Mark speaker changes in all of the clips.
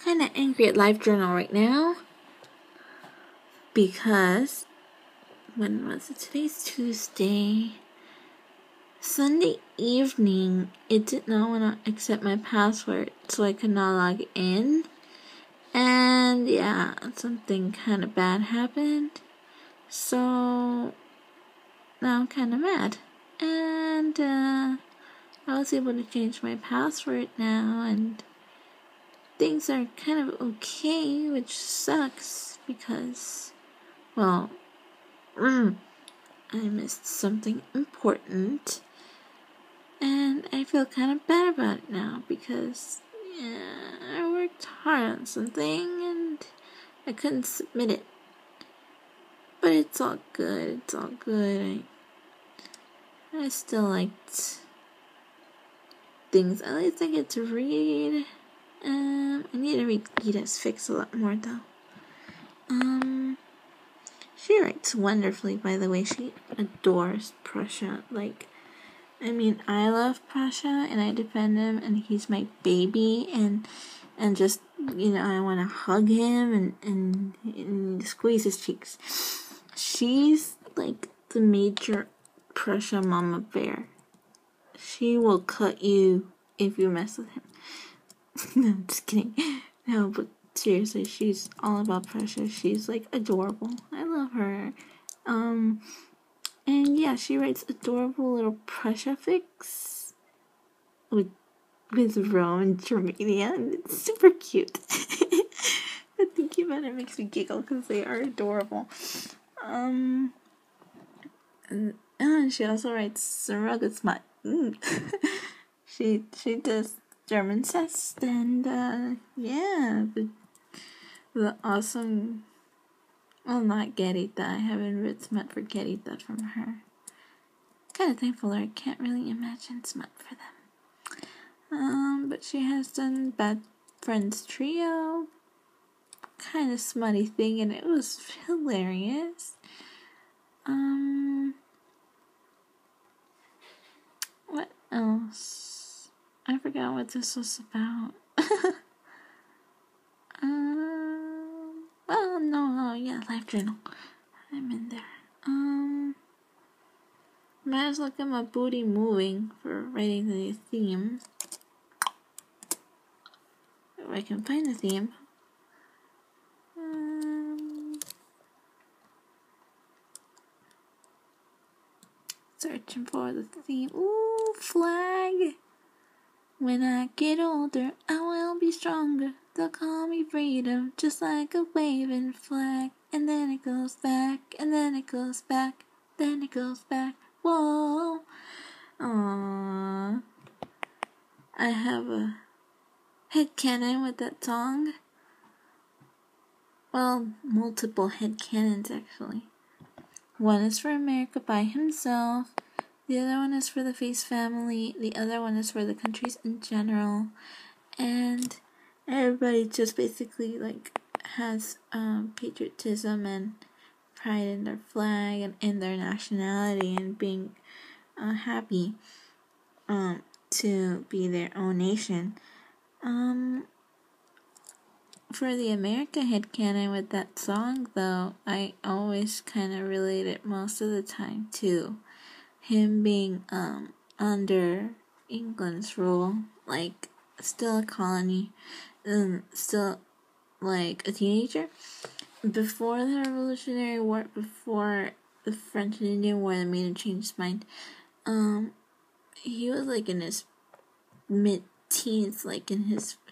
Speaker 1: kind of angry at Livejournal right now because when was it? Today's Tuesday. Sunday evening, it did not want to accept my password, so I could not log in. And yeah, something kind of bad happened. So now I'm kind of mad. And I was able to change my password now, and things are kind of okay, which sucks because, well, I missed something important. And I feel kind of bad about it now because, I worked hard on something and I couldn't submit it. But it's all good, I still liked things. At least I get to read. I need to read Gita's Fix a lot more though. She writes wonderfully, by the way. She adores Prussia. I love Prussia and I defend him and he's my baby and just, I want to hug him and squeeze his cheeks. She's like the major Prussia mama bear. She will cut you if you mess with him. No, I'm just kidding. No, but seriously, she's all about Prussia. She's like adorable. I love her. And yeah, she writes adorable little Prussia fics with Rome and Germania, and it's super cute. But thinking about it makes me giggle because they are adorable. And she also writes Surrogatsmut. She does German test and the awesome. Well, not Getty that I haven't read smut for Getty that from her. Kind of thankful I can't really imagine smut for them. But she has done Bad Friends Trio, kind of smutty thing, and it was hilarious. What else? I forgot what this was about. Livejournal. I'm in there. Might as well get my booty moving for writing the theme. If I can find the theme. Searching for the theme. Ooh, flag! When I get older, I will be stronger. They'll call me freedom, just like a waving flag. And then it goes back, and then it goes back, then it goes back. Whoa! Aww. I have a headcanon with that song. Well, multiple headcanons actually. One is for America by himself. The other one is for the Face family. The other one is for the countries in general. And everybody just basically has patriotism and pride in their flag and in their nationality and being happy to be their own nation. For the America headcanon with that song though, I always kind of relate it most of the time to him being under England's rule, still a colony, still a teenager. Before the Revolutionary War, before the French and Indian War that made him change his mind, he was in his mid-teens,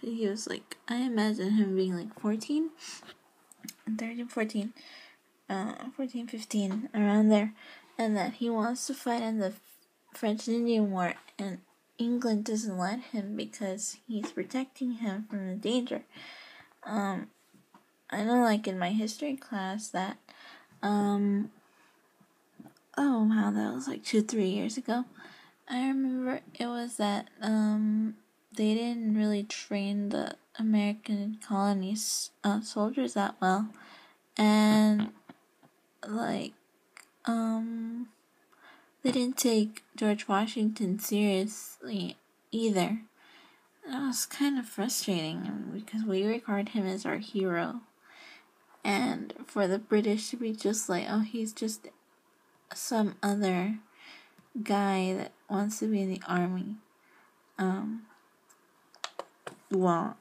Speaker 1: he was I imagine him being 14, 13, 14, 14, 15, around there, and that he wants to fight in the French and Indian War, and England doesn't let him because he's protecting him from the danger. I know in my history class that, that was 2-3 years ago. I remember it was that, they didn't really train the American colonies, soldiers that well, and, they didn't take George Washington seriously either. that was kind of frustrating because we regard him as our hero. And for the British to be just like, oh, he's just some other guy that wants to be in the army. Well,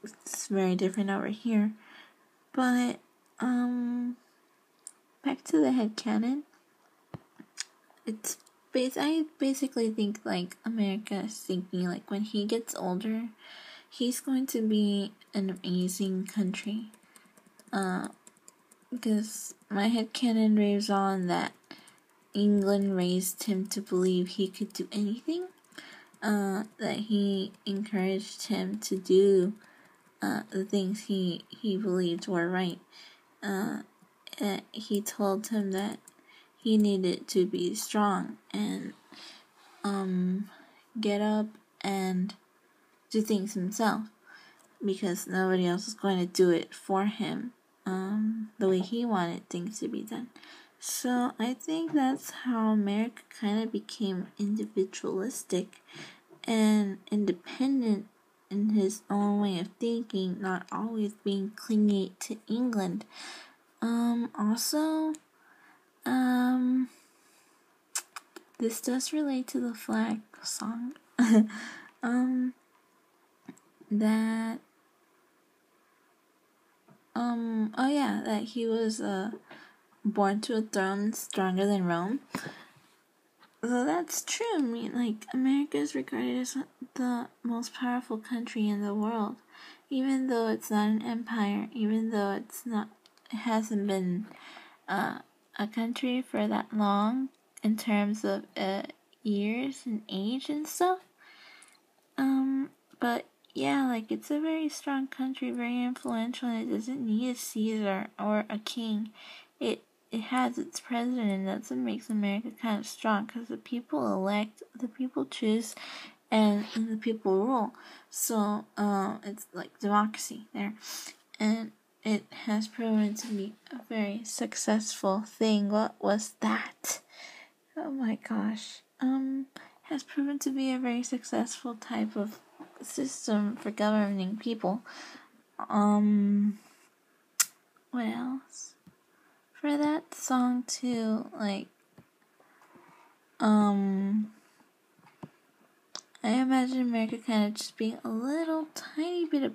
Speaker 1: it's very different over here. But, back to the headcanon. I basically think, like, America is thinking, like, when he gets older, he's going to be an amazing country. Because my headcanon raves on that England raised him to believe he could do anything. That he encouraged him to do the things he believed were right. He told him that he needed to be strong and get up and do things himself because nobody else was going to do it for him the way he wanted things to be done. So I think that's how America kind of became individualistic and independent in his own way of thinking, not always being clingy to England. Also, this does relate to the flag song. That he was born to a throne stronger than Rome. So that's true. I mean, like, America is regarded as the most powerful country in the world, even though it's not an empire, even though it hasn't been a country for that long in terms of years and age and stuff. But yeah, like, it's a very strong country, very influential, and it doesn't need a Caesar or a king. It has its president, and that's what makes America kind of strong, because the people elect, the people choose, and the people rule. So, it's like democracy there. And it has proven to be a very successful thing. What was that? Oh my gosh. Has proven to be a very successful type of system for governing people. What else? For that song too, like, I imagine America kind of just being a little tiny bit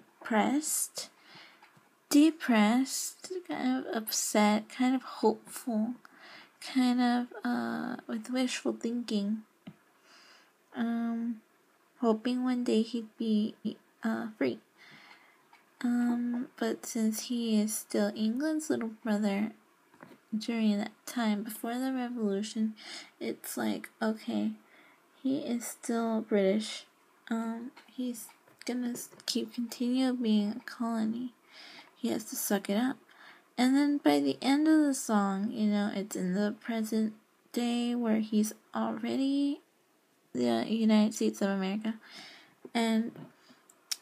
Speaker 1: depressed, kind of upset, kind of hopeful, kind of, with wishful thinking. Hoping one day he'd be, free. But since he is still England's little brother during that time before the revolution, it's like, okay, he is still British. He's gonna continue being a colony. He has to suck it up. And then by the end of the song, it's in the present day where he's already the United States of America, and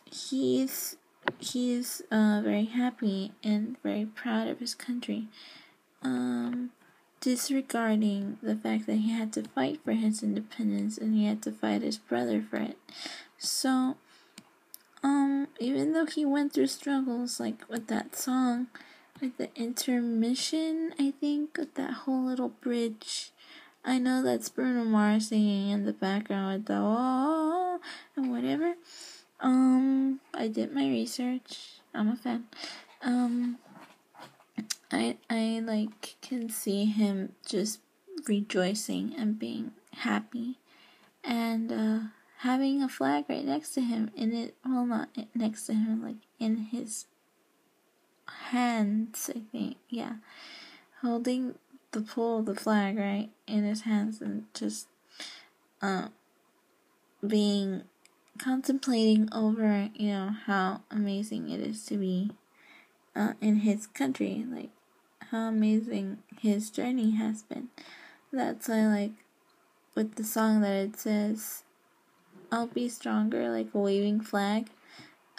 Speaker 1: he's very happy and very proud of his country, disregarding the fact that he had to fight for his independence and he had to fight his brother for it. So, even though he went through struggles, like with that song, like the intermission, I think, with that whole little bridge, I know that's Bruno Mars singing in the background with the oh and whatever. I did my research. I'm a fan. I like can see him just rejoicing and being happy, and having a flag right next to him not next to him, like in his hands, I think, yeah, holding the pole of the flag right in his hands, and just contemplating over how amazing it is to be in his country, like how amazing his journey has been. That's why, like, with the song that it says, I'll be stronger, like a waving flag.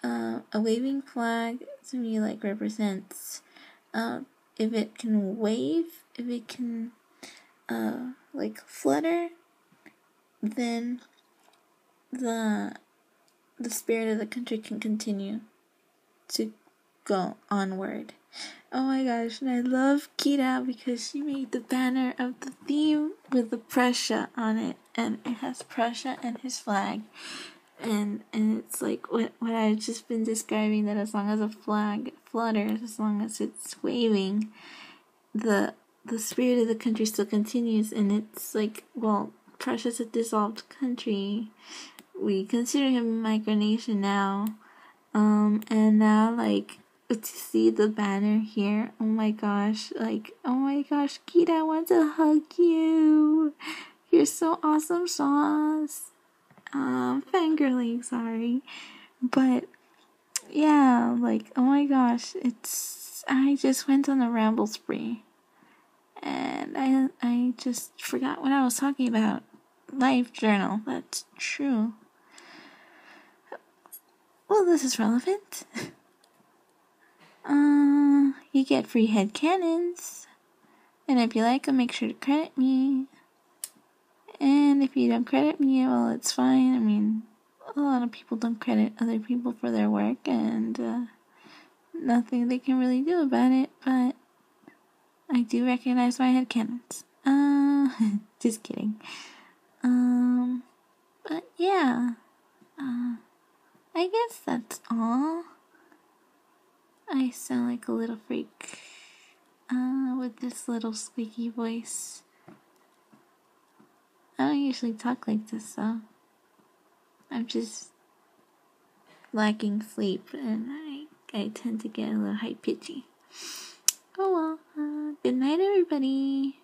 Speaker 1: A waving flag to me, like, represents if it can wave, if it can like flutter, then the the spirit of the country can continue to go onward. Oh my gosh, and I love Kira because she made the banner of the theme with the Prussia on it, and it has Prussia and his flag. And it's like what I've just been describing, that as long as a flag flutters, as long as it's waving, the spirit of the country still continues. And it's like, well, Prussia's a dissolved country. We consider him a micronation now. And now, like, to see the banner here, oh my gosh, Kita, I want to hug you. You're so awesome, Sauce. Fangirling, sorry. But, yeah, like, oh my gosh, I just went on a ramble spree. And I just forgot what I was talking about. Livejournal, that's true. Well, this is relevant. You get free headcanons. And if you like them, make sure to credit me. And if you don't credit me, well, it's fine. I mean, a lot of people don't credit other people for their work, and nothing they can really do about it, but I do recognize my headcanons. Just kidding. But yeah. I guess that's all. I sound like a little freak with this little squeaky voice. I don't usually talk like this, so I'm just lacking sleep, and I tend to get a little high pitchy. Oh well, good night everybody.